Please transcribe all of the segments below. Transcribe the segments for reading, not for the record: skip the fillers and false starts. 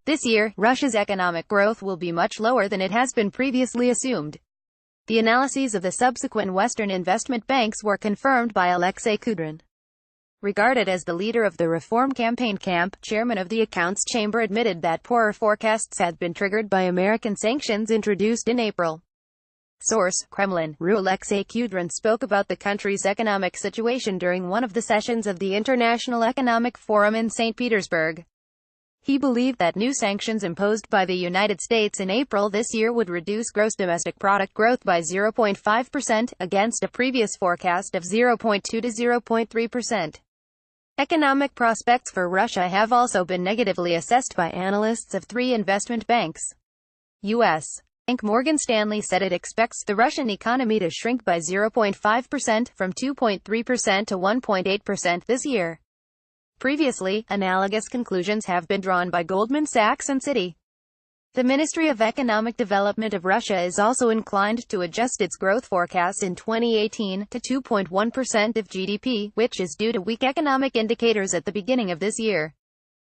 This year, Russia's economic growth will be much lower than it has been previously assumed. The analyses of the subsequent Western investment banks were confirmed by Alexei Kudrin. Regarded as the leader of the reform campaign camp, chairman of the accounts chamber admitted that poorer forecasts had been triggered by American sanctions introduced in April. Source: Kremlin. Alexei Kudrin spoke about the country's economic situation during one of the sessions of the International Economic Forum in St. Petersburg. He believed that new sanctions imposed by the United States in April this year would reduce gross domestic product growth by 0.5%, against a previous forecast of 0.2 to 0.3%. Economic prospects for Russia have also been negatively assessed by analysts of three investment banks. U.S. Bank Morgan Stanley said it expects the Russian economy to shrink by 0.5%, from 2.3% to 1.8% this year. Previously, analogous conclusions have been drawn by Goldman Sachs and Citi. The Ministry of Economic Development of Russia is also inclined to adjust its growth forecast in 2018 to 2.1% of GDP, which is due to weak economic indicators at the beginning of this year.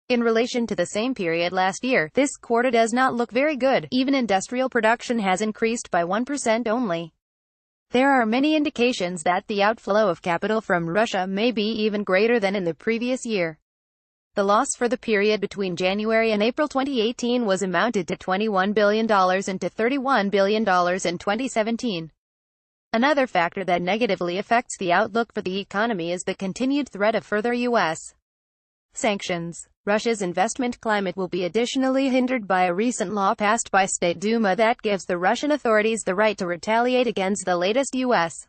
In relation to the same period last year, this quarter does not look very good. Even industrial production has increased by 1% only. There are many indications that the outflow of capital from Russia may be even greater than in the previous year. The loss for the period between January and April 2018 was amounted to $21 billion and to $31 billion in 2017. Another factor that negatively affects the outlook for the economy is the continued threat of further U.S. sanctions. Russia's investment climate will be additionally hindered by a recent law passed by State Duma that gives the Russian authorities the right to retaliate against the latest U.S.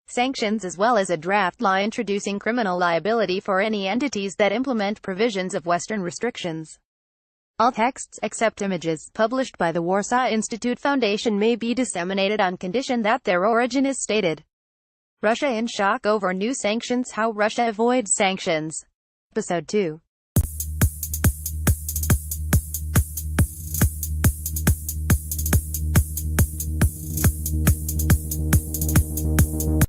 sanctions, as well as a draft law introducing criminal liability for any entities that implement provisions of Western restrictions. All texts, except images, published by the Warsaw Institute Foundation may be disseminated on condition that their origin is stated. Russia in shock over new sanctions: how Russia avoids sanctions. Episode 2.